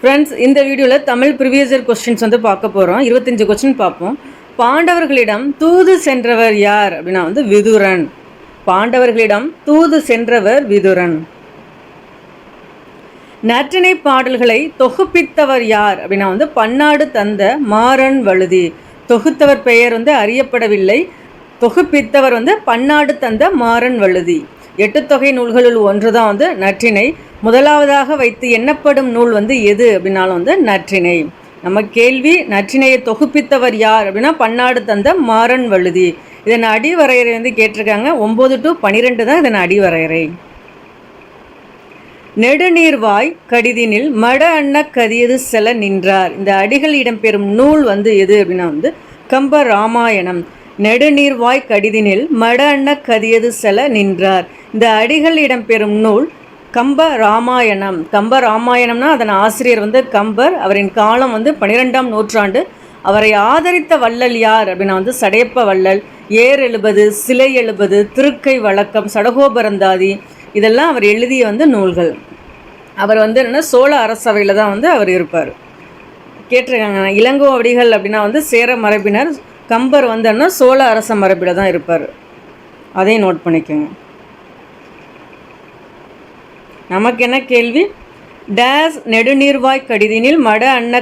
Friends, இந்த வீடியோவில் Tamil previous year questions வந்து பார்க்க போகிறோம். 25 கொஸ்டின் பார்ப்போம். பாண்டவர்களிடம் தூது சென்றவர் யார் அப்படின்னா விதுரன். பாண்டவர்களிடம் தூது சென்றவர் விதுரன். நற்றிணை பாடல்களை தொகுப்பித்தவர் யார் அப்படின்னா பன்னாடு தந்த மாறன் வழுதி. தொகுத்தவர் பெயர் அறியப்படவில்லை. தொகுப்பித்தவர் பன்னாடு தந்த மாறன் வழுதி. 8 தொகை நூல்களுள் ஒன்று தான் நற்றிணை. முதலாவதாக வைத்து எண்ணப்படும் நூல் எது அப்படின்னாலும் நற்றிணை. நம்ம கேள்வி, நற்றிணையை தொகுப்பித்தவர் யார் அப்படின்னா பன்னாடு தந்த மாறன் வழுதி. இதன் அடிவரையறை கேட்டிருக்காங்க. 9 to 12 தான் இதன் அடிவரையறை. நெடுநீர்வாய் கடிதினில் மட அண்ண கதியது செல நின்றார். இந்த அடிகள் இடம்பெறும் நூல் எது அப்படின்னா கம்ப ராமாயணம். நெடுநீர்வாய் கடிதினில் மட அண்ண கதியது செல நின்றார். இந்த அடிகள் இடம்பெறும் நூல் கம்ப ராமாயணம். கம்ப ராமாயணம்னா அதன் ஆசிரியர் கம்பர். அவரின் காலம் 12ஆம் நூற்றாண்டு. அவரை ஆதரித்த வள்ளல் யார் அப்படின்னா சடையப்ப வள்ளல். ஏர் எழுபது, சிலை எழுபது, திருக்கை வழக்கம், சடகோபரந்தாதி இதெல்லாம் அவர் எழுதிய நூல்கள். அவர் என்னென்னா சோழ அரசவையில் தான் அவர் இருப்பார். கேட்டிருக்காங்க. இளங்கோவடிகள் அப்படின்னா சேர மரபினர். கம்பர் சோழ அரச மரபில் தான் இருப்பார். அதையும் நோட் பண்ணிக்கோங்க. நமக்கு என்ன கேள்வி? டேஸ் நெடுநீர்வாய் கடிதினில் மட அண்ண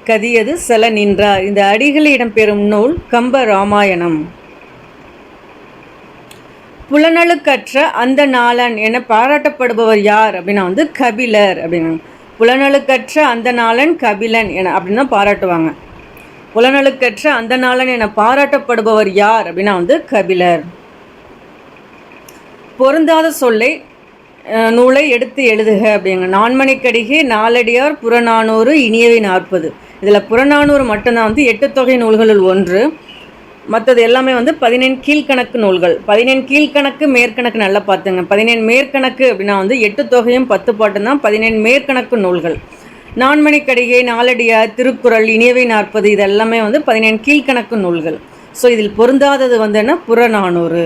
கதியது செல நின்றார். இந்த அடிகள் இடம்பெறும் நூல் கம்ப ராமாயணம். புலனழுக்கற்ற அந்த நாளன் என பாராட்டப்படுபவர் யார் அப்படின்னா கபிலர் அப்படின்னு. புலனழுக்கற்ற அந்த நாளன் கபிலன் என அப்படின்னு தான் பாராட்டுவாங்க. புலனழுக்கற்ற அந்த நாளன் என பாராட்டப்படுபவர் யார் அப்படின்னா கபிலர். பொருந்தாத சொல்லை நூலை எடுத்து எழுதுக அப்படிங்க. நான்மணிக்கடிகை, நாலடியார், புறநானூறு, இனியவை 40. இதில் புறநானூறு மட்டும்தான் 8 தொகை நூல்களுள் ஒன்று. மற்றது எல்லாமே 15 கீழ்கணக்கு நூல்கள். 15 கீழ்கணக்கு மேற்கணக்கு நல்லா பார்த்துங்க. 15 மேற்கணக்கு அப்படின்னா 8 தொகையும் 10 பாட்டும் தான் 15 மேற்கணக்கு நூல்கள். நான்மணிக்கடிகை, நாலடியார், திருக்குறள், இனியவை 40 இது எல்லாமே 15 கீழ்கணக்கு நூல்கள். ஸோ இதில் பொருந்தாதது என்ன? புறநானூறு.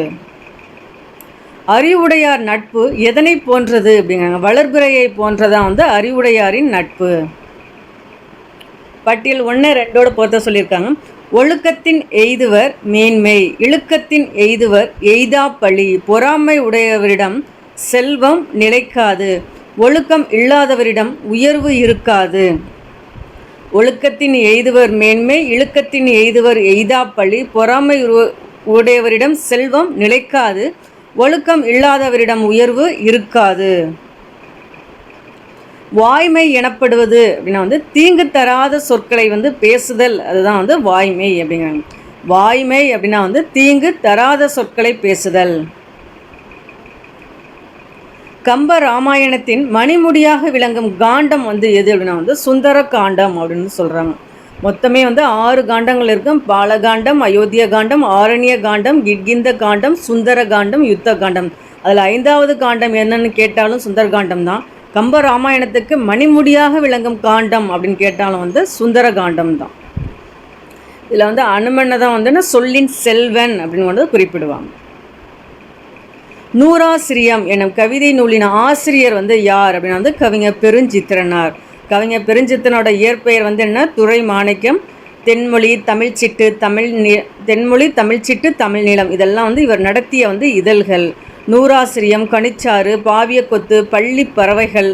அறிவுடையார் நட்பு எதனை போன்றது அப்படிங்கிறாங்க. வளர்பிறையை போன்றதான் அறிவுடையாரின் நட்பு. பட்டியல் 1, 2 பொறுத்த சொல்லியிருக்காங்க. ஒழுக்கத்தின் எய்துவர் மேன்மை, இழுக்கத்தின் எய்துவர் எய்தா பழி. பொறாமை உடையவரிடம் செல்வம் நிலைக்காது, ஒழுக்கம் இல்லாதவரிடம் உயர்வு இருக்காது. ஒழுக்கத்தின் எய்துவர் மேன்மை, இழுக்கத்தின் எய்துவர் எய்தா பழி. பொறாமை உடையவரிடம் செல்வம் நிலைக்காது, ஒழுக்கம் இல்லாதவரிடம் உயர்வு இருக்காது. வாய்மை எனப்படுவது அப்படின்னா தீங்கு தராத சொற்களை பேசுதல். அதுதான் வாய்மை அப்படிங்கிறாங்க. வாய்மை அப்படின்னா தீங்கு தராத சொற்களை பேசுதல். கம்ப ராமாயணத்தின் மணிமுடியாக விளங்கும் காண்டம் எது அப்படின்னா சுந்தர காண்டம் அப்படின்னு சொல்கிறாங்க. மொத்தமே 6 காண்டங்கள் இருக்கும். பாலகாண்டம், அயோத்திய காண்டம், ஆரண்ய காண்டம், கிட்கிந்த காண்டம், சுந்தர காண்டம், யுத்த காண்டம். அதில் 5வது காண்டம் என்னன்னு கேட்டாலும் சுந்தர காண்டம் தான். கம்ப ராமாயணத்துக்கு மணிமுடியாக விளங்கும் காண்டம் அப்படின்னு கேட்டாலும் சுந்தர காண்டம் தான். இதில் அனுமனை தான் சொல்லின் செல்வன் அப்படின்னு குறிப்பிடுவாங்க. நூறாசிரியம் எனும் கவிதை நூலின் ஆசிரியர் யார் அப்படின்னா கவிஞர் பெருஞ்சித்திரனார். கவிஞர் பெருஞ்சித்திரனோட இயற்பெயர் என்ன? துரை மாணிக்கம். தென்மொழி, தமிழ்ச்சிட்டு, தென்மொழி, தமிழ்ச்சிட்டு, தமிழ் நீளம் இதெல்லாம் இவர் நடத்திய இதழ்கள். நூறாசிரியம், கணிச்சாறு, பாவிய கொத்து, பள்ளி பறவைகள்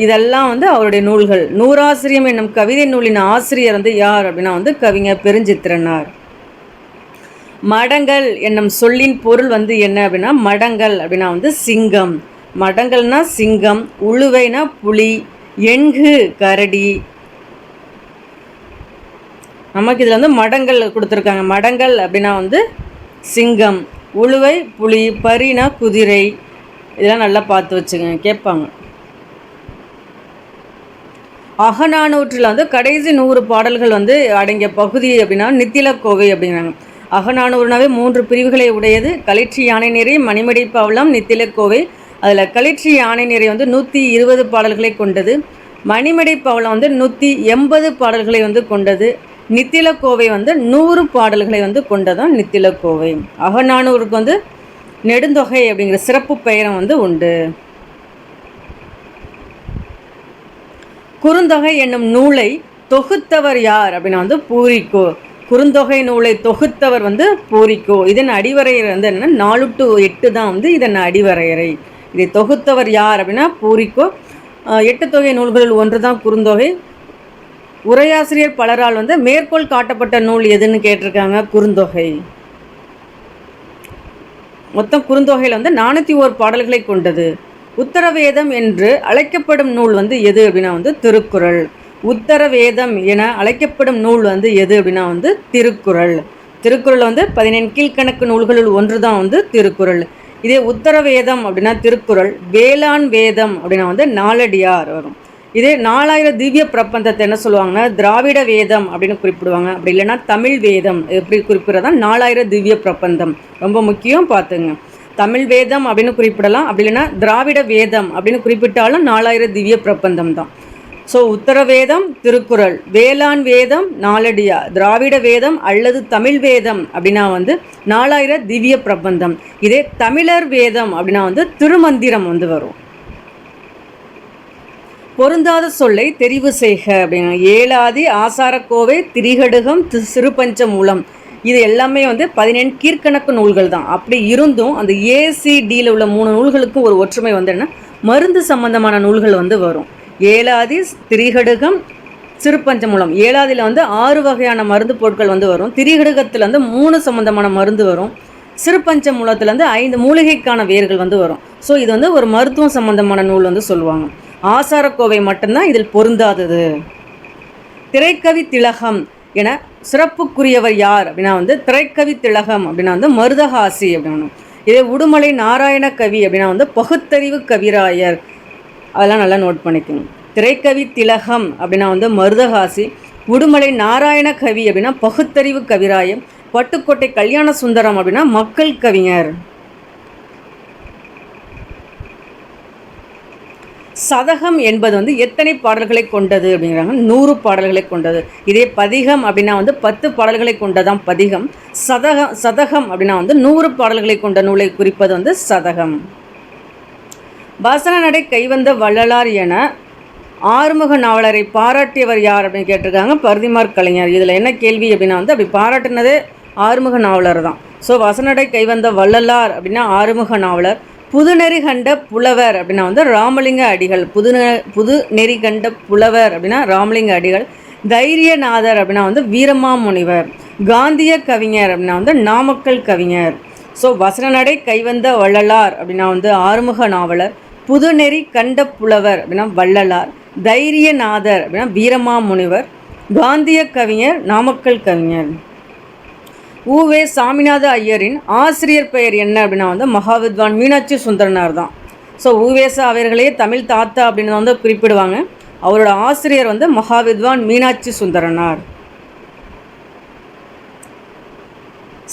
இதெல்லாம் அவருடைய நூல்கள். நூறாசிரியம் என்னும் கவிதை நூலின் ஆசிரியர் யார் அப்படின்னா கவிஞர் பெருஞ்சித்திரனார். மடங்கள் என்னும் சொல்லின் பொருள் என்ன அப்படின்னா மடங்கள் அப்படின்னா சிங்கம். மடங்கள்னா சிங்கம், உழுவைனா புலி, எண்கு கரடி. நமக்கு இதில் மடங்கள் கொடுத்துருக்காங்க. மடங்கள் அப்படின்னா சிங்கம், உழுவை புலி, பரினா குதிரை. இதெல்லாம் நல்லா பார்த்து வச்சுங்க, கேட்பாங்க. அகநானூற்றில் கடைசி 100 பாடல்கள் அடங்கிய பகுதி அப்படின்னா நித்திலக்கோவை அப்படிங்கிறாங்க. அகநானூறுனாவே 3 பிரிவுகளை உடையது. களிற்றி யானை நிறை, மணிமடை பவளம், நித்திலக்கோவை. அதில் களிற்றி யானை நிறை 120 பாடல்களை கொண்டது. மணிமடை பவளம் 180 பாடல்களை கொண்டது. நித்திலக்கோவை 100 பாடல்களை கொண்டதான் நித்திலக்கோவை. அகநானூருக்கு நெடுந்தொகை அப்படிங்கிற சிறப்பு பெயரம் உண்டு. குறுந்தொகை என்னும் நூலை தொகுத்தவர் யார் அப்படின்னா வந்து பூரிக்கோ. குறுந்தொகை நூலை தொகுத்தவர் வந்து பூரிக்கோ. இதன் அடிவரையறை வந்து என்னன்னா 4 to 8 தான் வந்து இதன் அடிவரையறை. இதை தொகுத்தவர் யார் அப்படின்னா பூரிக்கோ. 8 தொகை நூல்களில் ஒன்று தான் குறுந்தொகை. உரையாசிரியர் பலரால் வந்து மேற்கோள் காட்டப்பட்ட நூல் எதுன்னு கேட்டிருக்காங்க, குறுந்தொகை. மொத்தம் குறுந்தொகையில் வந்து 401 பாடல்களை கொண்டது. உத்தரவேதம் என்று அழைக்கப்படும் நூல் வந்து எது அப்படின்னா வந்து திருக்குறள். உத்தரவேதம் என அழைக்கப்படும் நூல் வந்து எது அப்படின்னா வந்து திருக்குறள். திருக்குறள் வந்து 14 கீழ்கணக்கு நூல்களில் ஒன்று தான் வந்து திருக்குறள். இதே உத்தரவேதம் அப்படின்னா திருக்குறள், வேளாண் வேதம் அப்படின்னா வந்து நாலடியார் வரும். இதே 4000 திவ்ய பிரபந்தத்தை என்ன சொல்லுவாங்கன்னா திராவிட வேதம் அப்படின்னு குறிப்பிடுவாங்க. அப்படி இல்லைன்னா தமிழ் வேதம் எப்படி குறிப்பிட்றதா 4000 திவ்ய பிரபந்தம் ரொம்ப முக்கியம் பார்த்துங்க. தமிழ் வேதம் அப்படின்னு குறிப்பிடலாம், அப்படி இல்லைன்னா திராவிட வேதம் அப்படின்னு குறிப்பிட்டாலும் 4000 திவ்ய பிரபந்தம் தான். ஸோ உத்தரவேதம் திருக்குறள், வேளாண் வேதம் நாலடியார், திராவிட வேதம் அல்லது தமிழ் வேதம் அப்படின்னா வந்து 4000 திவ்ய பிரபந்தம். இதே தமிழர் வேதம் அப்படின்னா வந்து திருமந்திரம் வந்து வரும். பொருந்தாத சொல்லை தெரிவு செய்க அப்படின்னா ஏலாதி, ஆசாரக்கோவை, திரிகடுகம், சிறுபஞ்ச மூலம் இது எல்லாமே வந்து 14 கீழ்கணக்கு நூல்கள் தான். அப்படி இருந்தும் அந்த ACDயில் உள்ள 3 நூல்களுக்கும் ஒரு ஒற்றுமை வந்து என்ன மருந்து சம்பந்தமான நூல்கள் வந்து வரும். ஏலாதி, திரிகடுகம், சிறுபஞ்சமூலம். ஏலாதியில் வந்து 6 வகையான மருந்து பொருட்கள் வந்து வரும். திரிகடுகத்தில் வந்து 3 சம்பந்தமான மருந்து வரும். சிறுபஞ்ச மூலத்தில் வந்து 5 மூலிகைக்கான வேர்கள் வந்து வரும். ஸோ இது வந்து ஒரு மருத்துவம் சம்பந்தமான நூல் வந்து சொல்லுவாங்க. ஆசாரக்கோவை மட்டும்தான் இதில் பொருந்தாதது. திரைக்கவி திலகம் என சிறப்புக்குரியவர் யார் அப்படின்னா வந்து திரைக்கவி திலகம் அப்படின்னா வந்து மருதகாசி அப்படின்னா. இதே உடுமலை நாராயண கவி அப்படின்னா வந்து பகுத்தறிவு கவிராயர். அதெல்லாம் நல்லா நோட் பண்ணிக்கணும். திரைக்கவி திலகம் அப்படின்னா வந்து மருதகாசி, உடுமலை நாராயண கவி அப்படின்னா பகுத்தறிவு கவிராயர், பட்டுக்கோட்டை கல்யாண சுந்தரம் அப்படின்னா மக்கள் கவிஞர். சதகம் என்பது வந்து எத்தனை பாடல்களை கொண்டது அப்படிங்கிறாங்க, 100 பாடல்களை கொண்டது. இதே பதிகம் அப்படின்னா வந்து 10 பாடல்களை கொண்டதான் பதிகம். சதகம் அப்படின்னா வந்து 100 பாடல்களை கொண்ட நூலை குறிப்பது வந்து சதகம். வசன நடை கைவந்த வள்ளலார் என ஆறுமுக நாவலரை பாராட்டியவர் யார் அப்படின்னு கேட்டிருக்காங்க, பரிதிமாற் கலைஞர். இதில் என்ன கேள்வி அப்படின்னா வந்து அப்படி பாராட்டினதே ஆறுமுக நாவலர் தான். ஸோ வசனடை கைவந்த வள்ளலார் அப்படின்னா ஆறுமுக நாவலர். புதுநெறி கண்ட புலவர் அப்படின்னா வந்து ராமலிங்க அடிகள். புதுநெறி கண்ட புலவர் அப்படின்னா ராமலிங்க அடிகள். தைரியநாதர் அப்படின்னா வந்து வீரமாமுனிவர். காந்திய கவிஞர் அப்படின்னா வந்து நாமக்கல் கவிஞர். ஸோ வசனநடை கைவந்த வள்ளலார் அப்படின்னா வந்து ஆறுமுக நாவலர். புதுநெறி கண்ட புலவர் அப்படின்னா வள்ளலார். தைரியநாதர் அப்படின்னா வீரமாமுனிவர். காந்திய கவிஞர் நாமக்கல் கவிஞர். உவே சாமிநாத ஐயரின் ஆசிரியர் பெயர் என்ன அப்படின்னா வந்து மகாவித்வான் மீனாட்சி சுந்தரனார் தான். ஸோ உவேசா அவர்களே தமிழ் தாத்தா அப்படின்னு வந்து குறிப்பிடுவாங்க. அவரோட ஆசிரியர் வந்து மகாவித்வான் மீனாட்சி சுந்தரனார்.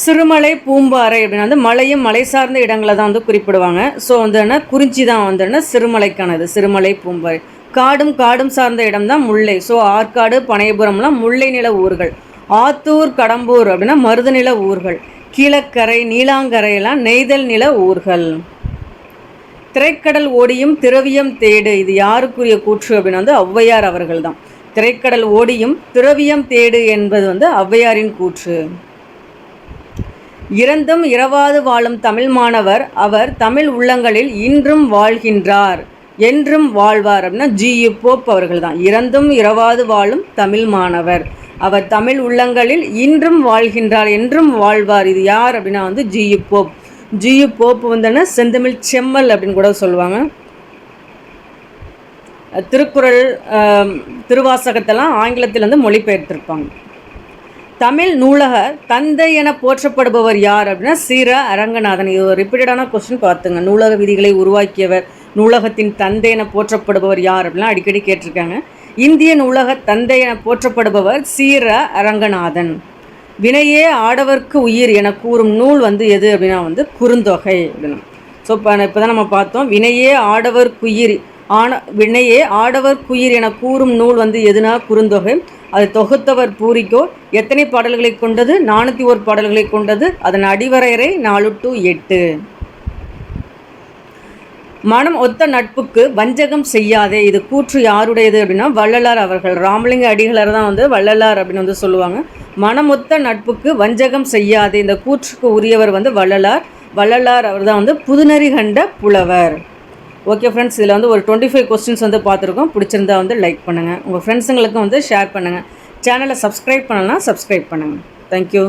சிறுமலை பூம்பாறை அப்படின்னா வந்து மலையும் மலை சார்ந்த இடங்களை தான் வந்து குறிப்பிடுவாங்க. ஸோ வந்து என்ன குறிஞ்சி தான் வந்து என்ன சிறுமலைக்கானது, சிறுமலை பூம்பாறை. காடும் சார்ந்த இடம் தான் முல்லை. ஸோ ஆற்காடு பனையபுரம்லாம் முல்லை நில ஊர்கள். ஆத்தூர் கடம்பூர் அப்படின்னா மருத நில ஊர்கள். கீழக்கரை நீலாங்கரையெல்லாம் நெய்தல் நில ஊர்கள். திரைக்கடல் ஓடியும் திரவியம் தேடு இது யாருக்குரிய கூற்று அப்படின்னா வந்து ஔவையார் அவர்கள் தான். திரைக்கடல் ஓடியும் திரவியம் தேடு என்பது வந்து ஔவையாரின் கூற்று. இறந்தும் இரவாது வாழும் தமிழ் மாணவர் அவர் தமிழ் உள்ளங்களில் இன்றும் வாழ்கின்றார் என்றும் வாழ்வார் அப்படின்னா G.U. போப் அவர்கள் தான். இறந்தும் இரவாது வாழும் தமிழ் மாணவர் அவர் தமிழ் உள்ளங்களில் இன்றும் வாழ்கின்றார் என்றும் வாழ்வார். இது யார் அப்படின்னா வந்து G.U. போப். G.U. போப் வந்து செந்தமிழ் செம்மல் அப்படின்னு கூட சொல்லுவாங்க. திருக்குறள் திருவாசகத்தெல்லாம் ஆங்கிலத்தில் வந்து மொழிபெயர்த்திருப்பாங்க. தமிழ் நூலக தந்தை என போற்றப்படுபவர் யார் அப்படின்னா சீர அரங்கநாதன். இது ஒரு ரிப்பீட்டடான கொஸ்டின் பார்த்துங்க. நூலக விதிகளை உருவாக்கியவர், நூலகத்தின் தந்தை என போற்றப்படுபவர் யார் அப்படின்னா அடிக்கடி கேட்டிருக்காங்க. இந்திய நூலக தந்தை என போற்றப்படுபவர் சீர அரங்கநாதன். வினையே ஆடவர்க்கு உயிர் என கூறும் நூல் வந்து எது அப்படின்னா வந்து குறுந்தொகை அப்படின்னு. ஸோ இப்போ தான் நம்ம பார்த்தோம் வினையே ஆடவர்க்குயிர் என கூறும் நூல் வந்து எதுனா குறுந்தொகை. அது தொகுத்தவர் பூரிக்கோ. எத்தனை பாடல்களை கொண்டது? 401 பாடல்களை கொண்டது. அதன் அடிவரையறை 4 to 8. மனம் ஒத்த நட்புக்கு வஞ்சகம் செய்யாதே, இது கூற்று யாருடையது அப்படின்னா வள்ளலார் அவர்கள். ராமலிங்க அடிகளார் தான் வந்து வள்ளலார் அப்படின்னு வந்து சொல்லுவாங்க. மனமொத்த நட்புக்கு வஞ்சகம் செய்யாதே, இந்த கூற்றுக்கு உரியவர் வந்து வள்ளலார் அவர் தான் வந்து புதுநெறி கண்ட புலவர். ஓகே ஃப்ரெண்ட்ஸ், இதில் வந்து ஒரு 25 கொஸ்டின்ஸ் வந்து பார்த்துருக்கோம். பிடிச்சிருந்தா வந்து லைக் பண்ணுங்கள், உங்கள் ஃப்ரெண்ட்ஸுங்களுக்கும் வந்து ஷேர் பண்ணுங்கள். சேனலை சப்ஸ்கிரைப் பண்ணலாம், சப்ஸ்கிரைப் பண்ணுங்கள். தேங்க்யூ.